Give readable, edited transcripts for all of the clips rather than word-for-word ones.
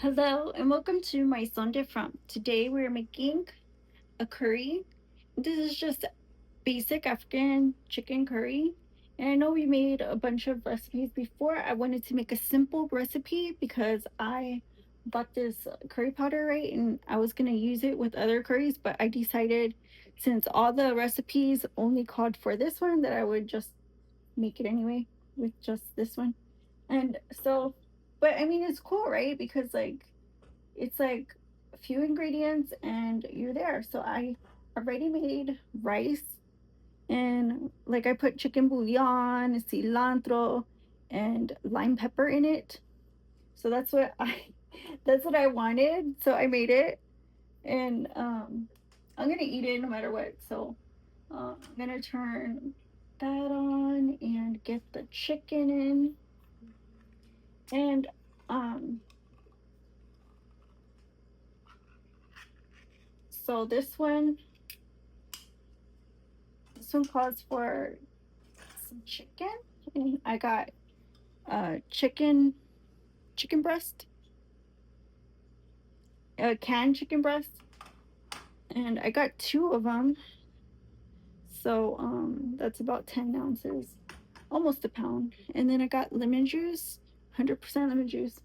Hello and welcome to my Sunday from. Today we're making a curry. This is just basic African chicken curry. And I know we made a bunch of recipes before. I wanted to make a simple recipe because I bought this curry powder, right? And I was going to use it with other curries, but I decided since all the recipes only called for this one that I would just make it anyway with just this one. And so, but I mean, it's cool, right? Because it's like a few ingredients and you're there. So I already made rice and like I put chicken bouillon, cilantro, and lime pepper in it. So that's what I that's what I wanted. So I made it and I'm gonna eat it no matter what. So I'm gonna turn that on and get the chicken in. And um so this one calls for some chicken, and I got chicken breast, canned chicken breast, and I got two of them. So that's about 10 ounces, almost a pound. And then I got lemon juice, 100% lemon juice.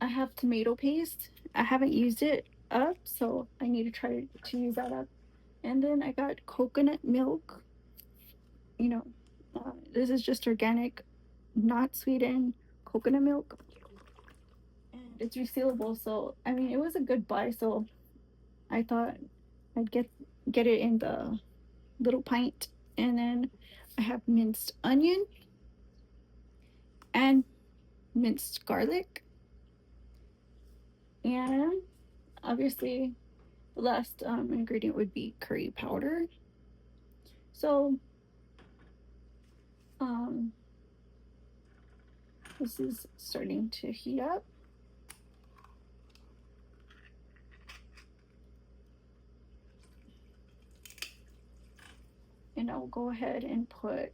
I have tomato paste. I haven't used it up, so I need to try to use that up. And then I got coconut milk. You know, this is just organic, not sweetened coconut milk, and it's resealable. So I mean, it was a good buy. So I thought I'd get it in the little pint, and then I have minced onion and minced garlic, and obviously the last ingredient would be curry powder. So um, this is starting to heat up. And I'll go ahead and put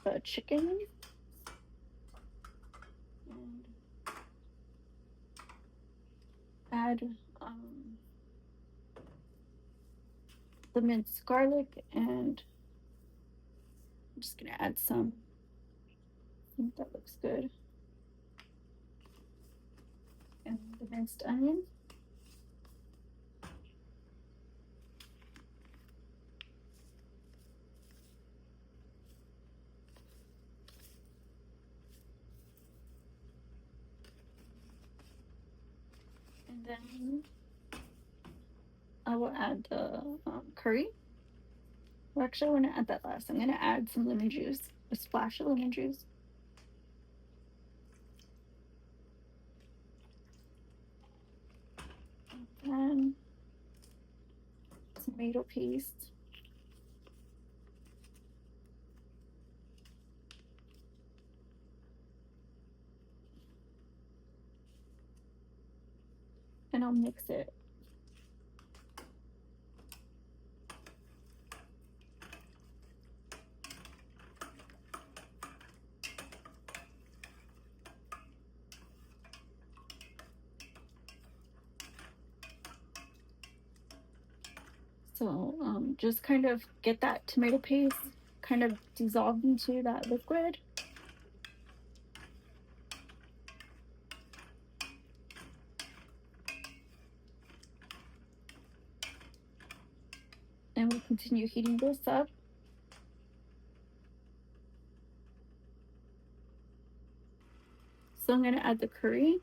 the chicken and add the minced garlic, and I'm just gonna add some. I think that looks good. And the minced onion. And then I will add the curry. Well, actually, I want to add that last. I'm going to add some lemon juice, a splash of lemon juice. And tomato paste. And I'll mix it. So just kind of get that tomato paste kind of dissolved into that liquid. And we'll continue heating this up. So I'm going to add the curry.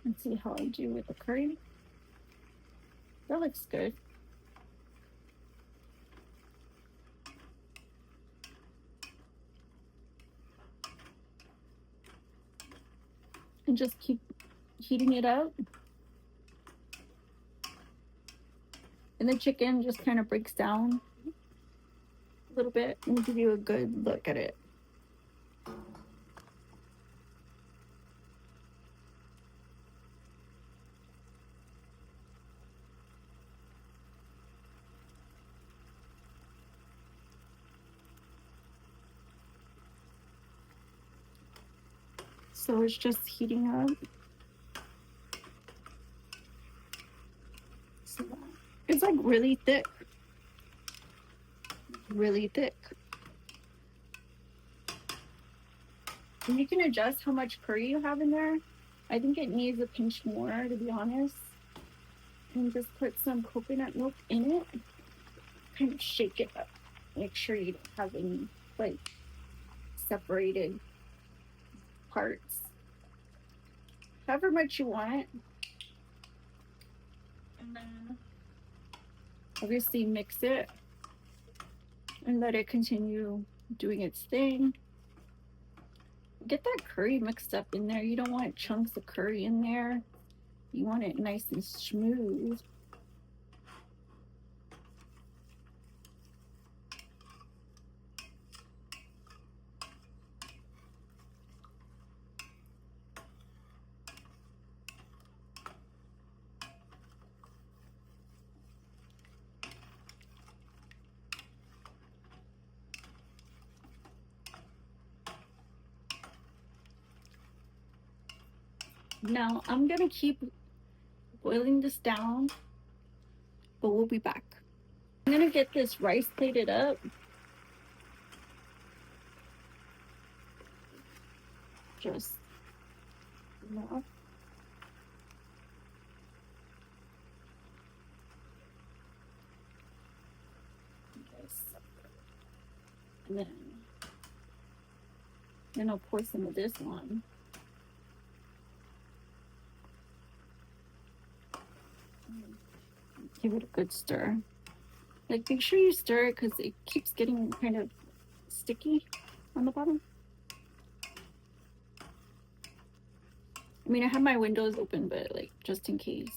And see how I do with the curry. That looks good. and just keep heating it up. And the chicken just kind of breaks down a little bit and give you a good look at it. So it's just heating up. So it's like really thick. Really thick. And you can adjust how much curry you have in there. I think it needs a pinch more, to be honest. And just put some coconut milk in it. Kind of shake it up. Make sure you don't have any like separated parts. However much you want. And then obviously mix it and let it continue doing its thing. Get that curry mixed up in there. You don't want chunks of curry in there. You want it nice and smooth. Now I'm gonna keep boiling this down, but we'll be back. I'm gonna get this rice plated up. Just enough. And then I'll pour some of this on. Give it a good stir. Like, make sure you stir it because it keeps getting kind of sticky on the bottom. I mean, I have my windows open, but like just in case.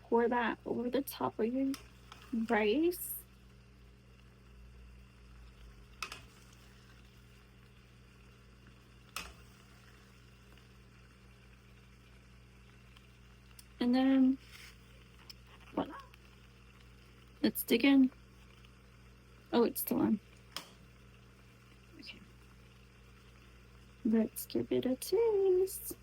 Pour that over the top of your rice. And then, voila. Let's dig in. Oh, it's still on. Okay. Let's give it a taste.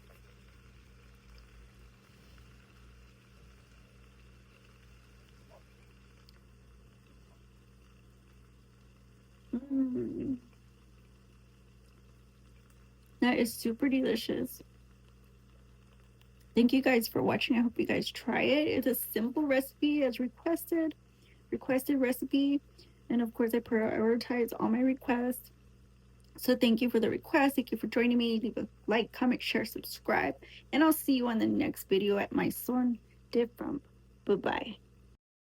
That is super delicious. Thank you guys for watching. I hope you guys try it. It's a simple recipe as requested recipe. And of course, I prioritize all my requests. So thank you for the request. Thank you for joining me. Leave a like, comment, share, subscribe. And I'll see you on the next video at my son different. Bye-bye.